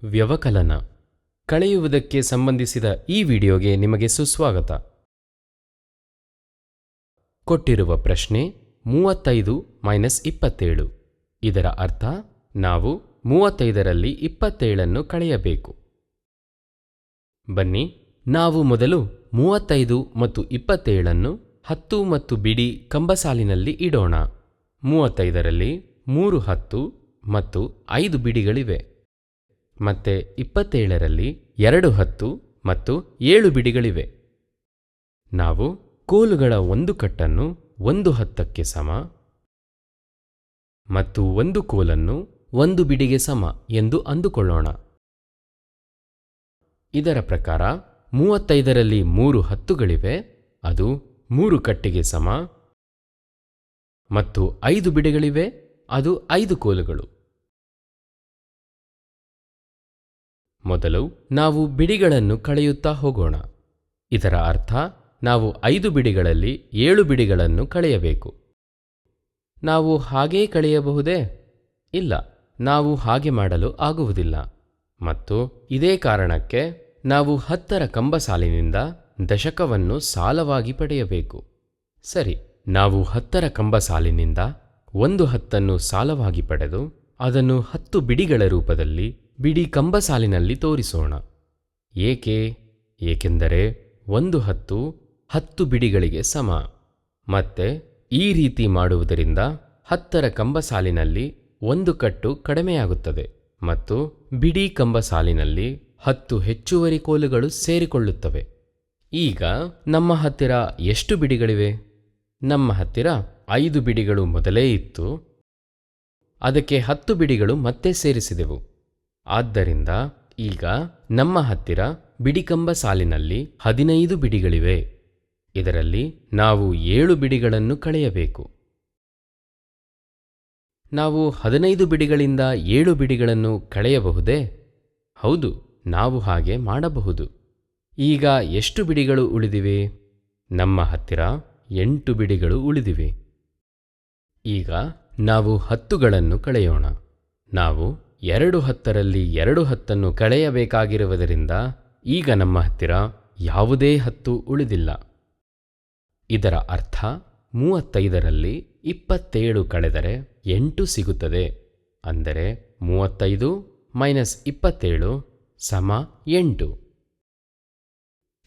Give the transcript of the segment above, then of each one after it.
ವ್ಯವಕಲನ ಕಳೆಯುವುದಕ್ಕೆ ಸಂಬಂಧಿಸಿದ ಈ ವಿಡಿಯೋಗೆ ನಿಮಗೆ ಸುಸ್ವಾಗತ. ಕೊಟ್ಟಿರುವ ಪ್ರಶ್ನೆ 35 - 27. ಇದರ ಅರ್ಥ ನಾವು 35ರಲ್ಲಿ 27ನ್ನು ಕಳೆಯಬೇಕು. ಬನ್ನಿ, ನಾವು ಮೊದಲು 35 ಮತ್ತು 27ನ್ನು 10 ಮತ್ತು ಬಿಡಿ ಕಂಬಸಾಲಿನಲ್ಲಿ ಇಡೋಣ. 35ರಲ್ಲಿ 3 10 ಮತ್ತು 5 ಬಿಡಿಗಳಿವೆ. ಮತ್ತೆ 27ರಲ್ಲಿ 2 10 ಮತ್ತು 7 ಬಿಡಿಗಳಿವೆ. ನಾವು ಕೋಲುಗಳ ಒಂದು ಕಟ್ಟನ್ನು 1 10ಕ್ಕೆ ಸಮ ಮತ್ತು ಒಂದು ಕೋಲನ್ನು 1 ಬಿಡಿಗೆ ಸಮ ಎಂದು ಅಂದುಕೊಳ್ಳೋಣ. ಇದರ ಪ್ರಕಾರ 35ರಲ್ಲಿ 3 10ಗಳಿವೆ, ಅದು 3 ಕಟ್ಟಿಗೆ ಸಮ, ಮತ್ತು 5 ಬಿಡಿಗಳಿವೆ, ಅದು 5 ಕೋಲುಗಳು. ಮೊದಲು ನಾವು ಬಿಡಿಗಳನ್ನು ಕಳೆಯುತ್ತಾ ಹೋಗೋಣ. ಇದರ ಅರ್ಥ ನಾವು 5 ಬಿಡಿಗಳಲ್ಲಿ 7 ಬಿಡಿಗಳನ್ನು ಕಳೆಯಬೇಕು. ನಾವು ಹಾಗೇ ಕಳೆಯಬಹುದೇ? ಇಲ್ಲ, ನಾವು ಹಾಗೆ ಮಾಡಲು ಆಗುವುದಿಲ್ಲ. ಮತ್ತು ಇದೇ ಕಾರಣಕ್ಕೆ ನಾವು 10ರ ಕಂಬಸಾಲಿನಿಂದ ದಶಕವನ್ನು ಸಾಲವಾಗಿ ಪಡೆಯಬೇಕು. ಸರಿ, ನಾವು 10ರ ಕಂಬಸಾಲಿನಿಂದ 1 10ನ್ನು ಸಾಲವಾಗಿ ಪಡೆದು ಅದನ್ನು 10 ಬಿಡಿಗಳ ರೂಪದಲ್ಲಿ ಬಿಡಿ ಕಂಬಸಾಲಿನಲ್ಲಿ ತೋರಿಸೋಣ. ಏಕೆಂದರೆ 1 10 10 ಬಿಡಿಗಳಿಗೆ ಸಮ. ಮತ್ತೆ ಈ ರೀತಿ ಮಾಡುವುದರಿಂದ 10ರ ಕಂಬಸಾಲಿನಲ್ಲಿ 1 ಕಟ್ಟು ಕಡಿಮೆಯಾಗುತ್ತದೆ ಮತ್ತು ಬಿಡಿ ಕಂಬಸಾಲಿನಲ್ಲಿ 10 ಹೆಚ್ಚುವರಿ ಕೋಲುಗಳು ಸೇರಿಕೊಳ್ಳುತ್ತವೆ. ಈಗ ನಮ್ಮ ಹತ್ತಿರ ಎಷ್ಟು ಬಿಡಿಗಳಿವೆ? ನಮ್ಮ ಹತ್ತಿರ 5 ಬಿಡಿಗಳು ಮೊದಲೇ ಇತ್ತು, ಅದಕ್ಕೆ 10 ಬಿಡಿಗಳು ಮತ್ತೆ ಸೇರಿಸಿದೆವು. ಆದ್ದರಿಂದ ಈಗ ನಮ್ಮ ಹತ್ತಿರ ಬಿಡಿಕಂಬ ಸಾಲಿನಲ್ಲಿ 15 ಬಿಡಿಗಳಿವೆ. ಇದರಲ್ಲಿ ನಾವು 7 ಬಿಡಿಗಳನ್ನು ಕಳೆಯಬೇಕು. ನಾವು 15 ಬಿಡಿಗಳಿಂದ 7 ಬಿಡಿಗಳನ್ನು ಕಳೆಯಬಹುದೇ? ಹೌದು, ನಾವು ಹಾಗೆ ಮಾಡಬಹುದು. ಈಗ ಎಷ್ಟು ಬಿಡಿಗಳು ಉಳಿದಿವೆ? ನಮ್ಮ ಹತ್ತಿರ 8 ಬಿಡಿಗಳು ಉಳಿದಿವೆ. ಈಗ ನಾವು 10ಗಳನ್ನು ಕಳೆಯೋಣ. ನಾವು 2 10ರಲ್ಲಿ 2 10ನ್ನು ಕಳೆಯಬೇಕಾಗಿರುವುದರಿಂದ ಈಗ ನಮ್ಮ ಹತ್ತಿರ ಯಾವುದೇ 10 ಉಳಿದಿಲ್ಲ. ಇದರ ಅರ್ಥ 35ರಲ್ಲಿ 27 ಕಳೆದರೆ 8 ಸಿಗುತ್ತದೆ. ಅಂದರೆ 35 - 27 = 8.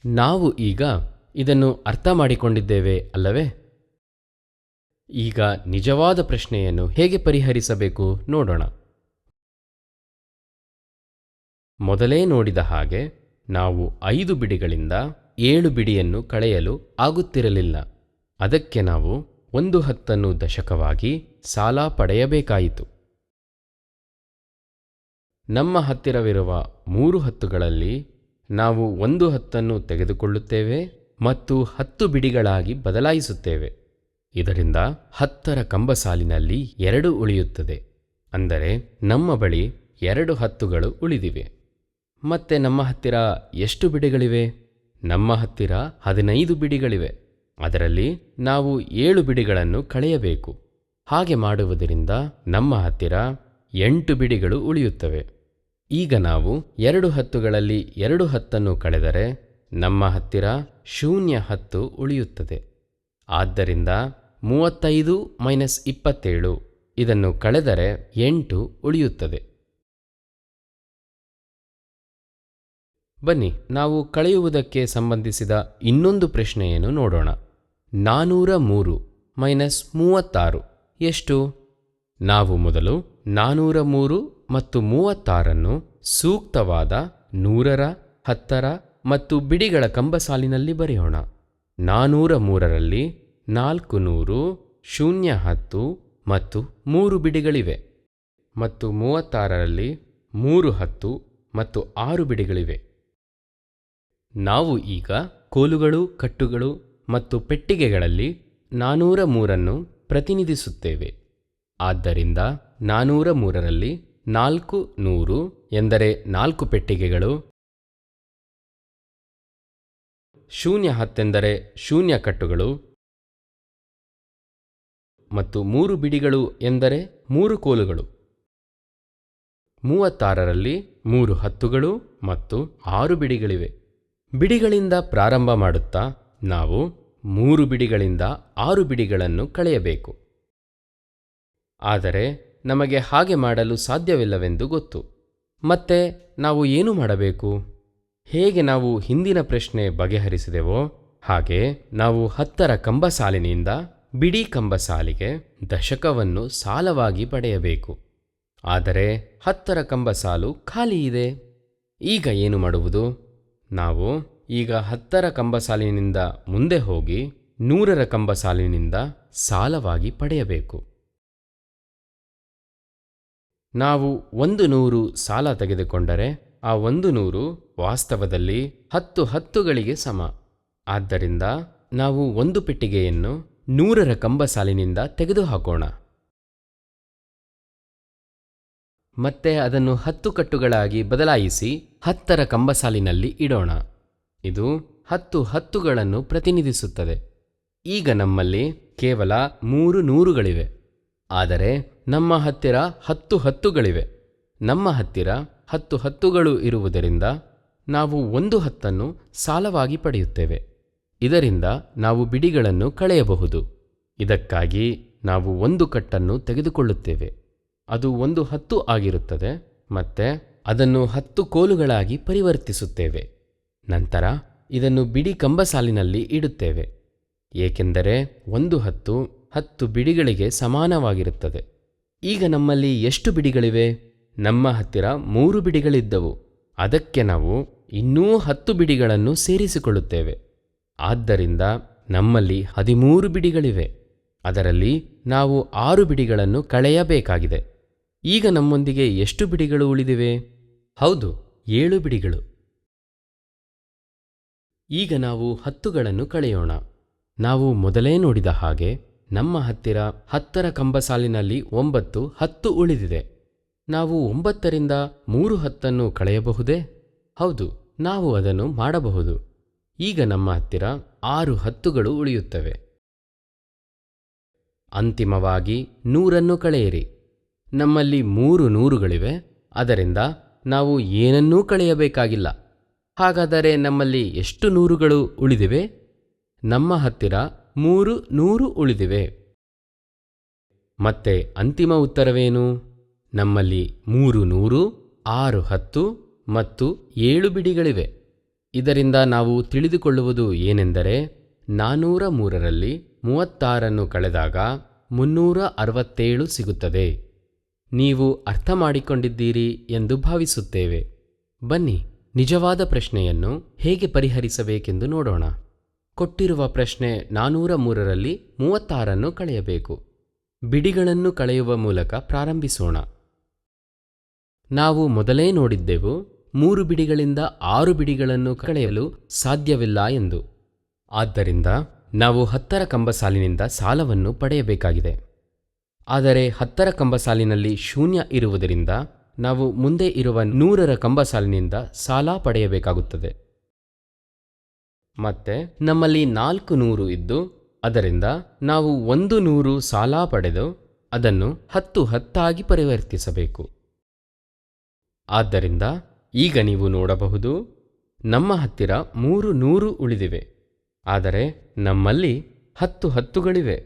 ನಾವು ಈಗ ಇದನ್ನು ಅರ್ಥ ಮಾಡಿಕೊಂಡಿದ್ದೇವೆ ಅಲ್ಲವೇ? ಈಗ ನಿಜವಾದ ಪ್ರಶ್ನೆಯನ್ನು ಹೇಗೆ ಪರಿಹರಿಸಬೇಕು ನೋಡೋಣ. ಮೊದಲೇ ನೋಡಿದ ಹಾಗೆ ನಾವು 5 ಬಿಡಿಗಳಿಂದ 7 ಬಿಡಿಯನ್ನು ಕಳೆಯಲು ಆಗುತ್ತಿರಲಿಲ್ಲ. ಅದಕ್ಕೆ ನಾವು 1 10ನ್ನು ದಶಕವಾಗಿ ಸಾಲ ಪಡೆಯಬೇಕಾಯಿತು. ನಮ್ಮ ಹತ್ತಿರವಿರುವ 3 10ಗಳಲ್ಲಿ ನಾವು 1 10ನ್ನು ತೆಗೆದುಕೊಳ್ಳುತ್ತೇವೆ ಮತ್ತು 10 ಬಿಡಿಗಳಾಗಿ ಬದಲಾಯಿಸುತ್ತೇವೆ. ಇದರಿಂದ 10ರ ಕಂಬಸಾಲಿನಲ್ಲಿ 2 ಉಳಿಯುತ್ತದೆ. ಅಂದರೆ ನಮ್ಮ ಬಳಿ 2 10ಗಳು ಉಳಿದಿವೆ. ಮತ್ತೆ ನಮ್ಮ ಹತ್ತಿರ ಎಷ್ಟು ಬಿಡಿಗಳಿವೆ? ನಮ್ಮ ಹತ್ತಿರ 15 ಬಿಡಿಗಳಿವೆ. ಅದರಲ್ಲಿ ನಾವು 7 ಬಿಡಿಗಳನ್ನು ಕಳೆಯಬೇಕು. ಹಾಗೆ ಮಾಡುವುದರಿಂದ ನಮ್ಮ ಹತ್ತಿರ 8 ಬಿಡಿಗಳು ಉಳಿಯುತ್ತವೆ. ಈಗ ನಾವು 2 10ಗಳಲ್ಲಿ 2 10ನ್ನು ಕಳೆದರೆ ನಮ್ಮ ಹತ್ತಿರ ಶೂನ್ಯ 10 ಉಳಿಯುತ್ತದೆ. ಆದ್ದರಿಂದ 35 - 27 ಇದನ್ನು ಕಳೆದರೆ 8 ಉಳಿಯುತ್ತದೆ. ಬನ್ನಿ, ನಾವು ಕಳೆಯುವುದಕ್ಕೆ ಸಂಬಂಧಿಸಿದ ಇನ್ನೊಂದು ಪ್ರಶ್ನೆಯನ್ನು ನೋಡೋಣ. 403 - 36 ಎಷ್ಟು? ನಾವು ಮೊದಲು 403 ಮತ್ತು 36ನ್ನು ಸೂಕ್ತವಾದ 100ರ 10ರ ಮತ್ತು ಬಿಡಿಗಳ ಕಂಬಸಾಲಿನಲ್ಲಿ ಬರೆಯೋಣ. 403ರಲ್ಲಿ 400 ಶೂನ್ಯ 10 ಮತ್ತು 3 ಬಿಡಿಗಳಿವೆ, ಮತ್ತು 36ರಲ್ಲಿ 3 10 ಮತ್ತು 6 ಬಿಡಿಗಳಿವೆ. ನಾವು ಈಗ ಕೋಲುಗಳು, ಕಟ್ಟುಗಳು ಮತ್ತು ಪೆಟ್ಟಿಗೆಗಳಲ್ಲಿ 403ನ್ನು ಪ್ರತಿನಿಧಿಸುತ್ತೇವೆ. ಆದ್ದರಿಂದ 403ರಲ್ಲಿ 400 ಎಂದರೆ 4 ಪೆಟ್ಟಿಗೆಗಳು, ಶೂನ್ಯ 10 ಎಂದರೆ ಶೂನ್ಯ ಕಟ್ಟುಗಳು ಮತ್ತು 3 ಬಿಡಿಗಳು ಎಂದರೆ 3 ಕೋಲುಗಳು. 36ರಲ್ಲಿ 3 ಹತ್ತುಗಳು ಮತ್ತು 6 ಬಿಡಿಗಳಿವೆ. ಬಿಡಿಗಳಿಂದ ಪ್ರಾರಂಭ ಮಾಡುತ್ತಾ ನಾವು 3 ಬಿಡಿಗಳಿಂದ 6 ಬಿಡಿಗಳನ್ನು ಕಳೆಯಬೇಕು. ಆದರೆ ನಮಗೆ ಹಾಗೆ ಮಾಡಲು ಸಾಧ್ಯವಿಲ್ಲವೆಂದು ಗೊತ್ತು. ಮತ್ತೆ ನಾವು ಏನು ಮಾಡಬೇಕು? ಹೇಗೆ ನಾವು ಹಿಂದಿನ ಪ್ರಶ್ನೆ ಬಗೆಹರಿಸಿದೆವೋ ಹಾಗೆ ನಾವು 10ರ ಕಂಬಸಾಲಿನಿಂದ ಬಿಡಿ ಕಂಬಸಾಲಿಗೆ ದಶಕವನ್ನು ಸಾಲವಾಗಿ ಪಡೆಯಬೇಕು. ಆದರೆ 10ರ ಕಂಬಸಾಲು ಖಾಲಿ ಇದೆ. ಈಗ ಏನು ಮಾಡುವುದು? ನಾವು ಈಗ 10ರ ಕಂಬಸಾಲಿನಿಂದ ಮುಂದೆ ಹೋಗಿ 100ರ ಕಂಬಸಾಲಿನಿಂದ ಸಾಲವಾಗಿ ಪಡೆಯಬೇಕು. ನಾವು 100 ಸಾಲ ತೆಗೆದುಕೊಂಡರೆ ಆ 100 ವಾಸ್ತವದಲ್ಲಿ 10 ಹತ್ತುಗಳಿಗೆ ಸಮ. ಆದ್ದರಿಂದ ನಾವು ಒಂದು ಪೆಟ್ಟಿಗೆಯನ್ನು 100ರ ಕಂಬಸಾಲಿನಿಂದ ತೆಗೆದುಹಾಕೋಣ. ಮತ್ತೆ ಅದನ್ನು 10 ಕಟ್ಟುಗಳಾಗಿ ಬದಲಾಯಿಸಿ 10ರ ಕಂಬಸಾಲಿನಲ್ಲಿ ಇಡೋಣ. ಇದು 10 ಹತ್ತುಗಳನ್ನು ಪ್ರತಿನಿಧಿಸುತ್ತದೆ. ಈಗ ನಮ್ಮಲ್ಲಿ ಕೇವಲ 3 ನೂರುಗಳಿವೆ. ಆದರೆ ನಮ್ಮ ಹತ್ತಿರ 10 ಹತ್ತುಗಳಿವೆ. ನಮ್ಮ ಹತ್ತಿರ 10 ಹತ್ತುಗಳು ಇರುವುದರಿಂದ ನಾವು 1 ಹತ್ತನ್ನು ಸಾಲವಾಗಿ ಪಡೆಯುತ್ತೇವೆ. ಇದರಿಂದ ನಾವು ಬಿಡಿಗಳನ್ನು ಕಳೆಯಬಹುದು. ಇದಕ್ಕಾಗಿ ನಾವು 1 ಕಟ್ಟನ್ನು ತೆಗೆದುಕೊಳ್ಳುತ್ತೇವೆ. ಅದು 1 ಹತ್ತು ಆಗಿರುತ್ತದೆ. ಮತ್ತೆ ಅದನ್ನು 10 ಕೋಲುಗಳಾಗಿ ಪರಿವರ್ತಿಸುತ್ತೇವೆ. ನಂತರ ಇದನ್ನು ಬಿಡಿ ಕಂಬಸಾಲಿನಲ್ಲಿ ಇಡುತ್ತೇವೆ. ಏಕೆಂದರೆ 1 ಹತ್ತು 10 ಬಿಡಿಗಳಿಗೆ ಸಮಾನವಾಗಿರುತ್ತದೆ. ಈಗ ನಮ್ಮಲ್ಲಿ ಎಷ್ಟು ಬಿಡಿಗಳಿವೆ? ನಮ್ಮ ಹತ್ತಿರ 3 ಬಿಡಿಗಳಿದ್ದವು. ಅದಕ್ಕೆ ನಾವು ಇನ್ನೂ 10 ಬಿಡಿಗಳನ್ನು ಸೇರಿಸಿಕೊಳ್ಳುತ್ತೇವೆ. ಆದ್ದರಿಂದ ನಮ್ಮಲ್ಲಿ 13 ಬಿಡಿಗಳಿವೆ. ಅದರಲ್ಲಿ ನಾವು 6 ಬಿಡಿಗಳನ್ನು ಕಳೆಯಬೇಕಾಗಿದೆ. ಈಗ ನಮ್ಮೊಂದಿಗೆ ಎಷ್ಟು ಬಿಡಿಗಳು ಉಳಿದಿವೆ? ಹೌದು, 7 ಬಿಡಿಗಳು. ಈಗ ನಾವು ಹತ್ತುಗಳನ್ನು ಕಳೆಯೋಣ. ನಾವು ಮೊದಲೇ ನೋಡಿದ ಹಾಗೆ ನಮ್ಮ ಹತ್ತಿರ 10ರ ಕಂಬಸಾಲಿನಲ್ಲಿ 9 ಹತ್ತು ಉಳಿದಿದೆ. ನಾವು 9ರಿಂದ 3 ಹತ್ತನ್ನು ಕಳೆಯಬಹುದೇ? ಹೌದು, ನಾವು ಅದನ್ನು ಮಾಡಬಹುದು. ಈಗ ನಮ್ಮ ಹತ್ತಿರ 6 ಹತ್ತುಗಳು ಉಳಿಯುತ್ತವೆ. ಅಂತಿಮವಾಗಿ 100ನ್ನು ಕಳೆಯಿರಿ. ನಮ್ಮಲ್ಲಿ 3 ನೂರುಗಳಿವೆ. ಅದರಿಂದ ನಾವು ಏನನ್ನೂ ಕಳೆಯಬೇಕಾಗಿಲ್ಲ. ಹಾಗಾದರೆ ನಮ್ಮಲ್ಲಿ ಎಷ್ಟು ನೂರುಗಳು ಉಳಿದಿವೆ? ನಮ್ಮ ಹತ್ತಿರ 3 ನೂರು ಉಳಿದಿವೆ. ಮತ್ತೆ ಅಂತಿಮ ಉತ್ತರವೇನು? ನಮ್ಮಲ್ಲಿ 3 ನೂರು, 6 ಹತ್ತು ಮತ್ತು 7 ಬಿಡಿಗಳಿವೆ. ಇದರಿಂದ ನಾವು ತಿಳಿದುಕೊಳ್ಳುವುದು ಏನೆಂದರೆ 403ರಲ್ಲಿ 36ನ್ನು ಕಳೆದಾಗ 367 ಸಿಗುತ್ತದೆ. ನೀವು ಅರ್ಥ ಮಾಡಿಕೊಂಡಿದ್ದೀರಿ ಎಂದು ಭಾವಿಸುತ್ತೇವೆ. ಬನ್ನಿ, ನಿಜವಾದ ಪ್ರಶ್ನೆಯನ್ನು ಹೇಗೆ ಪರಿಹರಿಸಬೇಕೆಂದು ನೋಡೋಣ. ಕೊಟ್ಟಿರುವ ಪ್ರಶ್ನೆ 403ರಲ್ಲಿ 36ನ್ನು ಕಳೆಯಬೇಕು. ಬಿಡಿಗಳನ್ನು ಕಳೆಯುವ ಮೂಲಕ ಪ್ರಾರಂಭಿಸೋಣ. ನಾವು ಮೊದಲೇ ನೋಡಿದ್ದೆವು 3 ಬಿಡಿಗಳಿಂದ 6 ಬಿಡಿಗಳನ್ನು ಕಳೆಯಲು ಸಾಧ್ಯವಿಲ್ಲ ಎಂದು. ಆದ್ದರಿಂದ ನಾವು 10ರ ಕಂಬಸಾಲಿನಿಂದ ಸಾಲವನ್ನು ಪಡೆಯಬೇಕಾಗಿದೆ. ಆದರೆ 10ರ ಕಂಬಸಾಲಿನಲ್ಲಿ ಶೂನ್ಯ ಇರುವುದರಿಂದ ನಾವು ಮುಂದೆ ಇರುವ 100ರ ಕಂಬಸಾಲಿನಿಂದ ಸಾಲ ಪಡೆಯಬೇಕಾಗುತ್ತದೆ. ಮತ್ತೆ ನಮ್ಮಲ್ಲಿ 400 ಇದ್ದು ಅದರಿಂದ ನಾವು 100 ಸಾಲ ಪಡೆದು ಅದನ್ನು 10 ಹತ್ತಾಗಿ ಪರಿವರ್ತಿಸಬೇಕು. ಆದ್ದರಿಂದ ಈಗ ನೀವು ನೋಡಬಹುದು, ನಮ್ಮ ಹತ್ತಿರ 3 ನೂರು ಉಳಿದಿವೆ. ಆದರೆ ನಮ್ಮಲ್ಲಿ 10 ಹತ್ತುಗಳಿವೆ.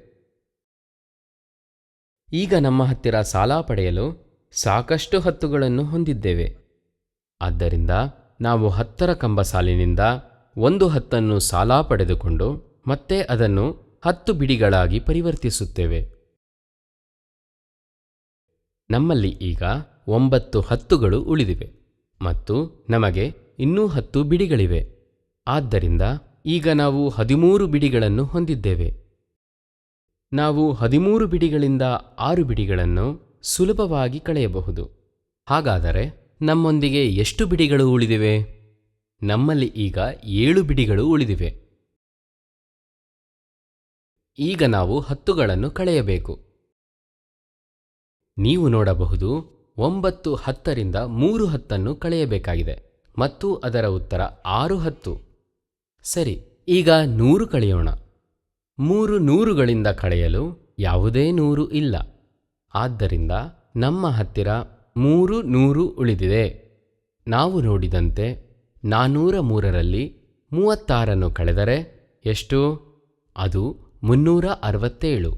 ಈಗ ನಮ್ಮ ಹತ್ತಿರ ಸಾಲ ಪಡೆಯಲು ಸಾಕಷ್ಟು ಹತ್ತುಗಳನ್ನು ಹೊಂದಿದ್ದೇವೆ. ಆದ್ದರಿಂದ ನಾವು 10ರ ಕಂಬಸಾಲಿನಿಂದ 1 ಹತ್ತನ್ನು ಸಾಲ ಪಡೆದುಕೊಂಡು ಮತ್ತೆ ಅದನ್ನು 10 ಬಿಡಿಗಳಾಗಿ ಪರಿವರ್ತಿಸುತ್ತೇವೆ. ನಮ್ಮಲ್ಲಿ ಈಗ 9 ಹತ್ತುಗಳು ಉಳಿದಿವೆ ಮತ್ತು ನಮಗೆ ಇನ್ನೂ 10 ಬಿಡಿಗಳಿವೆ. ಆದ್ದರಿಂದ ಈಗ ನಾವು 13 ಬಿಡಿಗಳನ್ನು ಹೊಂದಿದ್ದೇವೆ. ನಾವು 13 ಬಿಡಿಗಳಿಂದ 6 ಬಿಡಿಗಳನ್ನು ಸುಲಭವಾಗಿ ಕಳೆಯಬಹುದು. ಹಾಗಾದರೆ ನಮ್ಮೊಂದಿಗೆ ಎಷ್ಟು ಬಿಡಿಗಳು ಉಳಿದಿವೆ? ನಮ್ಮಲ್ಲಿ ಈಗ 7 ಬಿಡಿಗಳು ಉಳಿದಿವೆ. ಈಗ ನಾವು ಹತ್ತುಗಳನ್ನು ಕಳೆಯಬೇಕು. ನೀವು ನೋಡಬಹುದು, 9 10ರಿಂದ 3 ಹತ್ತನ್ನು ಕಳೆಯಬೇಕಾಗಿದೆ ಮತ್ತು ಅದರ ಉತ್ತರ 6 ಹತ್ತು. ಸರಿ, ಈಗ 100 ಕಳೆಯೋಣ. 3 ನೂರುಗಳಿಂದ ಕಳೆಯಲು ಯಾವುದೇ 100 ಇಲ್ಲ. ಆದ್ದರಿಂದ ನಮ್ಮ ಹತ್ತಿರ 3 ನೂರು ಉಳಿದಿದೆ. ನಾವು ನೋಡಿದಂತೆ 403ರಲ್ಲಿ 36 ಕಳೆದರೆ ಎಷ್ಟು? ಅದು 367.